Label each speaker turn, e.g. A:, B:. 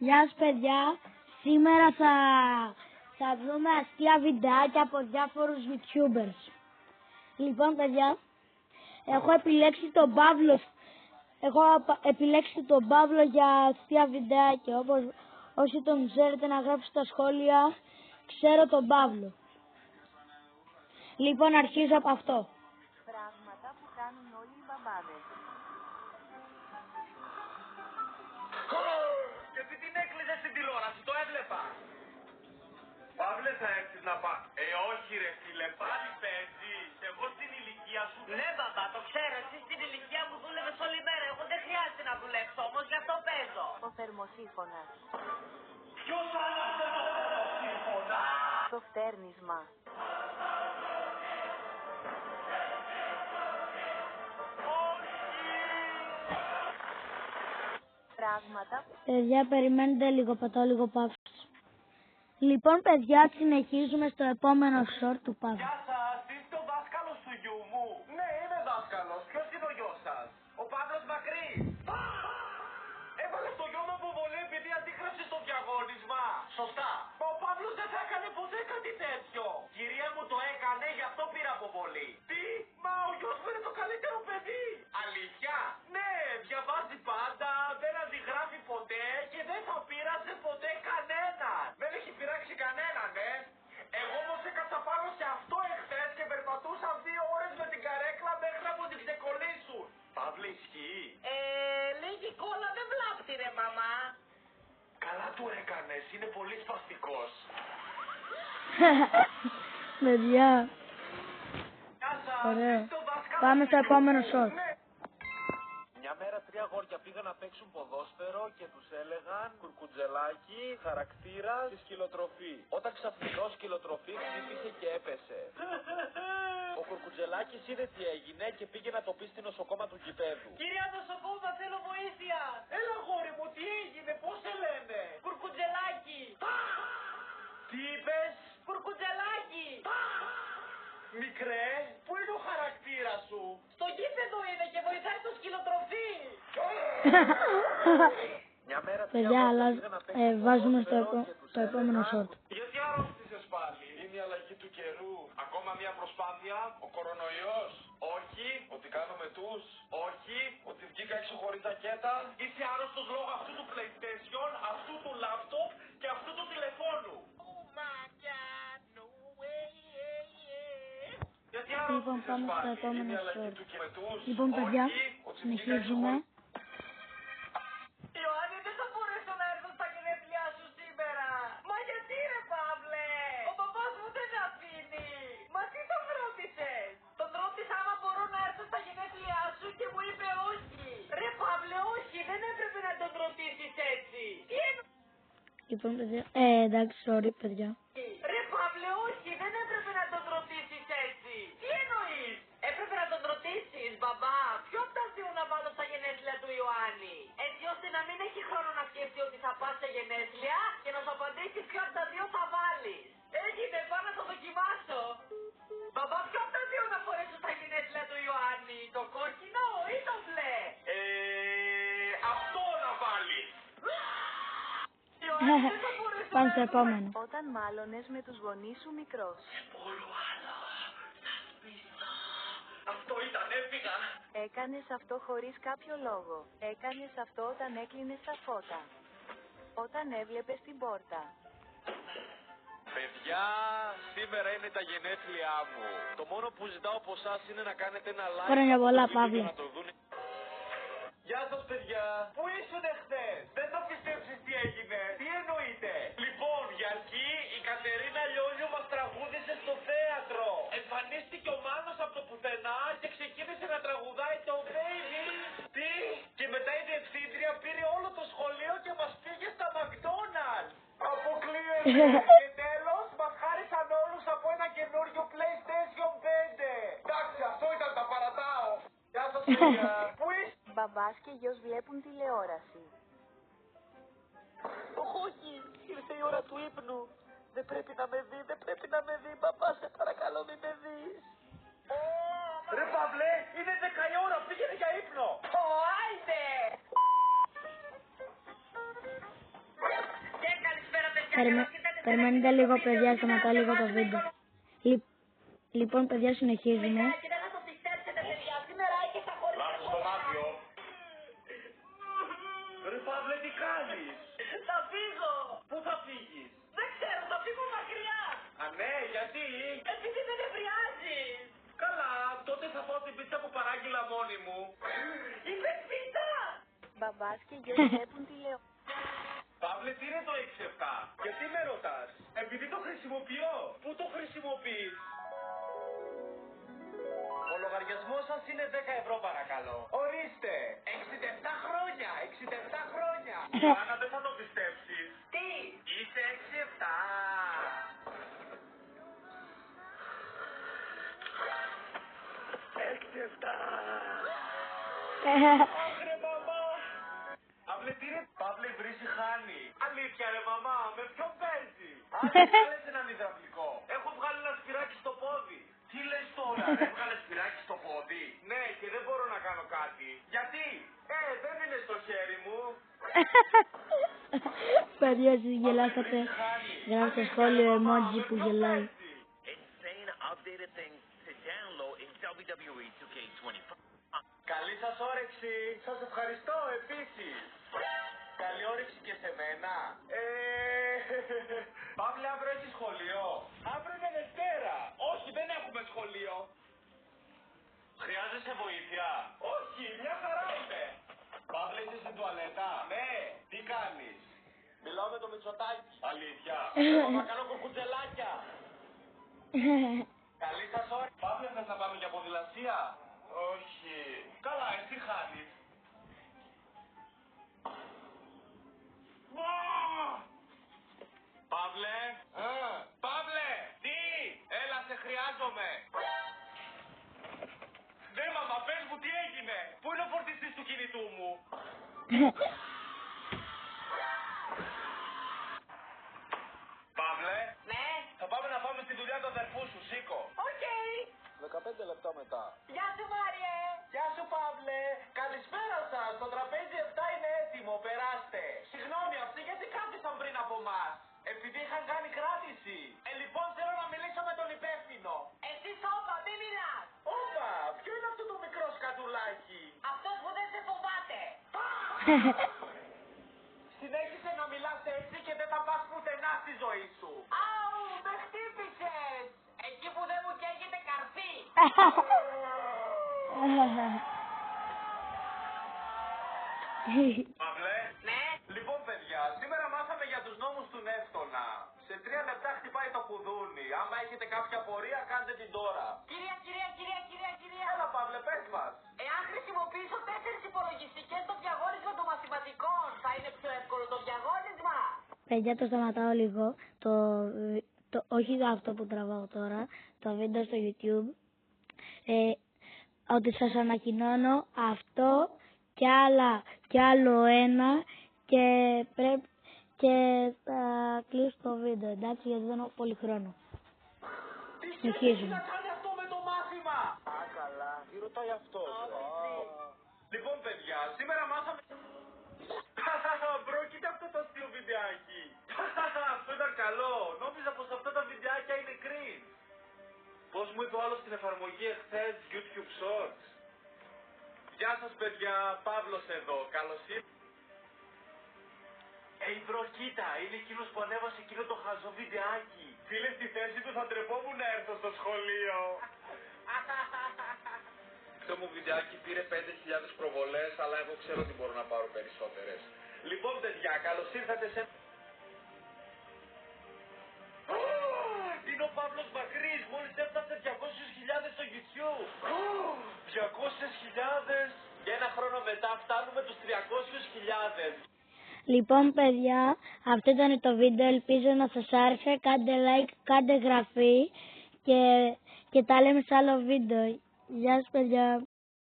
A: Γεια σας παιδιά, σήμερα θα δούμε αστεία βιντεάκια από διάφορους YouTubers. Λοιπόν παιδιά, έχω επιλέξει τον Παύλο για αστεία βιντεάκια. Όπως όσοι τον ξέρετε να γράψετε στα σχόλια, ξέρω τον Παύλο. Λοιπόν, αρχίζω από αυτό.
B: Πράγματα που κάνουν όλοι οι μπαμπάδες.
C: Γιατί την έκλεισες στην τηλεόραση, το έβλεπα. Παύλε, θα έρθεις να όχι ρε φίλε, πάλι παίζεις. Εγώ στην ηλικία σου.
D: Ναι μπαμπά, το ξέρω, εσύ στην ηλικία μου δούλευες όλη μέρα. Εγώ δεν χρειάζεται να δουλέψω, όμως γι' αυτό παίζω.
B: Ο θερμοσύφωνας.
C: Ποιος άλλαξε το θερμοσύφωνα?
B: Το φτέρνισμα. Πράγματα.
A: Παιδιά, περιμένετε λίγο, πατώ λίγο παύση. Λοιπόν, παιδιά, συνεχίζουμε στο επόμενο short του Παύλου.
C: Γεια σας, είστε ο δάσκαλος του γιού μου? Ναι, είμαι δάσκαλος. Ποιος είναι ο γιος σας? Ο Παύλος Μακρύς. Έβαλε το γιο μου αποβολή επειδή αντίγραψε στο διαγώνισμα. Σωστά. Μα ο Παύλος δεν θα έκανε ποτέ κάτι τέτοιο. Κυρία μου το έκανε, γι' αυτό πήρα αποβολή. Τι? Μα ο γιος μου είναι το καλύτερο παιδί. Αλήθεια? Ναι, διαβάζει πάντα, δεν αντιγράφει ποτέ και δεν θα πείρασε ποτέ κανέναν. Δεν έχει πειράξει κανέναν, Εγώ όμως έκατσα πάνω σε αυτό εχθές και περπατούσα 2 ώρες με την καρέκλα μέχρι να μου την ξεκολλήσουν. Παύλε, ισχύει?
D: Λίγη κόλλα δεν βλάπτει ρε μαμά.
C: Καλά του έκανες, είναι πολύ σπαστικός.
A: Παιδιά,
C: Γεια σας,
A: ωραίο.
C: είστε ο δάσκαλος
A: Πάμε
C: του
A: στο
C: γιού
A: επόμενο
C: μου?
A: short.
C: Ναι. Μια μέρα 3 αγόρια πήγαν να παίξουν ποδόσφαιρο και τους έλεγαν κουρκουτζελάκι, χαρακτήρα και σκυλοτροφή. Όταν ξαφνικά ο σκυλοτροφή χτύπησε και έπεσε. Ο κουρκουτζελάκης είδε τι έγινε και πήγε να το πει στην νοσοκόμα του γηπέδου.
D: Κυρία νοσοκόμα, θέλω βοήθεια.
C: Έλα γόρι μου, τι έγινε, πώς σε λένε?
D: Κουρκουτζελάκι.
C: Τι είπες?
D: Κουρκουτζελάκι.
C: Μικρέ, πού είναι ο χαρακτήρας σου?
D: Στο γήπεδο είναι και βοηθάει το σκυλοτροφή.
C: Μια μέρα
A: Παιδιά, αλλά βάζουμε στο επόμενο short.
C: Γιατί αρρώστησες πάλι? Είναι η αλλαγή του καιρού. Ακόμα μια προσπάθεια? Ο κορονοϊός? Όχι. Ότι κάνουμε τους? Όχι. Ότι βγήκα έξω χωρίς ζακέτα? Είσαι άρρωστος λόγω αυτού του PlayStation, αυτού του laptop και αυτού του τηλεφώνου. Γιατί
A: Λοιπόν,
C: αρρώστησες
A: πάμε στο
C: πάλι?
A: επόμενο
C: Είναι η αλλαγή
A: short.
C: του καιρού.
A: Λοιπόν, παιδιά,
C: Όχι. Ότι βγήκα έξω
A: συνεχίζουμε.
D: Ιωάννη, δεν θα μπορέσω να έρθω στα γενέθλιά σου σήμερα. Μα γιατί ρε Παύλε? Ο παπάς μου δεν με αφήνει. Μα τι τον ρώτησες? Τον ρώτησα άμα μπορώ να έρθω στα γενέθλιά σου και μου είπε όχι. Ρε Παύλε, όχι, δεν έπρεπε να τον ρωτήσεις έτσι. Τι εννοείς?
A: Λοιπόν, παιδιά, εντάξει, sorry, παιδιά.
D: Ρε Παύλε, όχι, δεν έπρεπε να τον ρωτήσεις έτσι. Τι εννοείς? Έπρεπε να τον ρωτήσεις, μπαμπά, ποιο από τα δύο να βάλω στα γενέθλια του Ιωάννη. Έτσι ώστε να μην έχει χρόνο να σκεφτεί ότι θα πας σε γενέθλια και να σου απαντήσει ποιο από τα δύο θα βάλεις. Έγινε, πάω να το δοκιμάσω. Μπαμπά, ποιο από τα δύο να φορέσω στα γενέθλια του Ιωάννη, το κόκκινο ή το μπλε?
C: Αυτό να βάλεις.
D: Ιωάννη, δεν θα μπορέσω
A: Πάμε
D: να
A: στο
D: έρθω.
A: επόμενο.
B: Όταν μάλωνες με τους γονείς σου μικρός.
C: Όλο άλλο. Θα σπίσω. Αυτό ήταν, έφυγα.
B: Έκανες αυτό χωρίς κάποιο λόγο. Έκανες αυτό όταν έκλεινες τα φώτα. Όταν έβλεπες την πόρτα.
C: Παιδιά, σήμερα είναι τα γενέθλιά μου. Το μόνο που ζητάω από εσάς είναι να κάνετε ένα like.
A: Χρόνια πολλά,
C: στο βίντεο
A: Παύλε.
C: να το δούνε. Γεια σας παιδιά. Πού ήσουν χθες? Δεν θα πιστέψεις τι έγινε. Τι εννοείται? Λοιπόν, για αρχή η Κατερίνα Λιόλιο μας τραγούδισε στο θέατρο. Εμφανίστηκε ο Μάνος από το πουθενά και ξεκίνησε να τραγουδάει το Baby. Τι? Και μετά η διευθύντρια πήρε όλο το σχολείο και μας πήγε στα McDonald's. Αποκλείεται. Και τέλος μας χάρισαν όλους από ένα καινούριο PlayStation 5. Εντάξει, αυτό ήταν, τα παρατάω. Γεια σας παιδιά. Πού είσαι?
B: Μπαμπάς και γιος βλέπουν τηλεόραση.
D: Όχι, ήρθε η ώρα του ύπνου. Δεν πρέπει να με δει, δεν πρέπει να με δει. Μπαμπά, σε παρακαλώ μην με δεις.
C: Ρε Παύλε, είναι 10 η ώρα, πήγαινε για ύπνο.
D: Άιντε!
A: Περιμένετε λίγο, παιδιά, σταματάω λίγο το βίντεο. Λοιπόν, παιδιά, συνεχίζουμε.
D: Και δεν θα το πιστέψετε, παιδιά. Σήμερα έχει στα χωριά.
C: Λάθος στο μάτιο. Ρε Παύλε, τι κάνεις?
D: Θα φύγω.
C: Πού θα φύγεις?
D: Δεν ξέρω, θα φύγω μακριά.
C: Α, ναι, γιατί?
D: Επειδή δεν νευριάζεις.
C: Καλά, τότε θα πάω την πίτσα που παράγγειλα μόνη μου.
D: Είπες πίτα.
B: Μπαμπάς και γιος βλέπουν τηλεόραση.
C: Παύλε, τι είναι το 6-7? Γιατί με ρωτάς? Επειδή το χρησιμοποιώ. Πού το χρησιμοποιείς? Ο λογαριασμός σας είναι 10 ευρώ, παρακαλώ. Ορίστε! 67 χρόνια! 67 χρόνια! Άννα, δεν θα το πιστέψεις.
D: Τι.
C: Είσαι 6-7. 6-7. Αχ, ρε μαμά! Παύλε, τι είναι? Παύλε, βρύση χάνει. Αλήθεια, ρε μαμά, με ποιον παίζει? Άντε, βγάλες έναν υδραυλικό. Έχω βγάλει ένα σφυράκι στο πόδι. Τι λες τώρα, έβγαλε σφυράκι στο πόδι? Ναι, και δεν μπορώ να κάνω κάτι. Γιατί? Δεν είναι στο χέρι μου.
A: Παιδιά, εσείς γελάσατε. Γράψτε σχόλιο emoji που γελάει.
E: Insane updated things to download in WWE 2K25.
C: Καλή σας όρεξη. Σας ευχαριστώ επίσης. Καλή όρεξη και σε μένα. Παύλε, αύριο έχει σχολείο? Αύριο είναι Δευτέρα. Όχι, δεν έχουμε σχολείο. Χρειάζεσαι βοήθεια? Όχι, μια χαρά είμαι. Παύλε, είσαι στην τουαλέτα? Ναι. Τι κάνεις? Μιλάω με το Μητσοτάκη. Αλήθεια? Θα κάνω κουκουτζελάκια. Καλή σας όρεξη. Παύλε, θες να πάμε για ποδηλασία? Όχι. Καλά, εσύ χάνεις. Παύλε! Παύλε! Τι! Έλα, σε χρειάζομαι! Ναι, μαμά, πες μου τι έγινε! Πού είναι ο φορτιστής του κινητού μου? Παύλε!
D: Ναι.
C: Θα πάμε να πάμε στη δουλειά του αδερφού σου, σήκω!
D: Οκ.
C: 15 λεπτά μετά.
D: Γεια σου, Μάριε.
C: Γεια σου, Παύλε! Καλησπέρα σας! Το τραπέζι 7 είναι έτοιμο, περάστε! Συγγνώμη, αυτοί γιατί κάθισαν πριν από μας? Επειδή είχαν κάνει κράτηση. Λοιπόν, θέλω να μιλήσω με τον υπεύθυνο.
D: Εσύ όπα, μη μιλάς.
C: Όπα, ποιο είναι αυτό το μικρό σκατουλάκι?
D: Αυτός που δεν σε φοβάται.
C: Συνέχισε να μιλάς έτσι και δεν θα πας πουθενά στη ζωή σου.
D: Αου, με χτύπησες. Εκεί που δεν μου καίγεται καρφί.
C: Παύλε.
D: Ναι.
C: Λοιπόν, παιδιά, σήμερα μάθαμε για τους νόμους του Νεύτωνα. Σε 3 λεπτά χτυπάει το κουδούνι. Άμα έχετε κάποια πορεία, κάντε την τώρα.
D: Κυρία.
C: Έλα, Παύλε, πες μας.
D: Εάν χρησιμοποιήσω 4 υπολογιστικές στο διαγώνισμα των μαθηματικών, θα είναι πιο εύκολο το διαγώνισμα.
A: Παιδιά, το σταματάω λίγο. Όχι αυτό που τραβάω τώρα, το βίντεο στο YouTube. Ότι σας ανακοινώνω αυτό και άλλο ένα και θα κλείσω το βίντεο, εντάξει, γιατί δεν έχω πολύ χρόνο.
C: Τι σχέση
A: Συνεχίζουμε.
C: να κάνει αυτό με το μάθημα? Α, καλά. Τι ρωτάει αυτό? Λοιπόν, παιδιά, σήμερα μάθαμε... Μπρο, κοίτα αυτό το αστείο βιντεάκι. Αυτό ήταν καλό. Νόμιζα πως αυτά τα βιντεάκια είναι cringe. Πώς μου είπε ο άλλος στην εφαρμογή εχθές YouTube Shorts. Γεια σας, παιδιά, Παύλος εδώ. Καλώς ήρθατε. Μπρο, κοίτα, είναι εκείνος που ανέβασε εκείνο το χαζό βιντεάκι. Φίλε, στη θέση του θα ντρεπόμουν να έρθω στο σχολείο. Αυτό μου βιντεάκι πήρε 5.000 προβολές, αλλά εγώ ξέρω ότι μπορώ να πάρω περισσότερες. Λοιπόν, παιδιά, καλώς ήρθατε σε... Είναι ο Παύλος Μακρύς, μόλις έφτασε 200.000 στο YouTube. 200.000! Και ένα χρόνο μετά φτάνουμε τους 300.000.
A: Λοιπόν, παιδιά, αυτό ήταν το βίντεο. Ελπίζω να σας άρεσε. Κάντε like, κάντε εγγραφή και τα λέμε σε άλλο βίντεο. Γεια σας, παιδιά.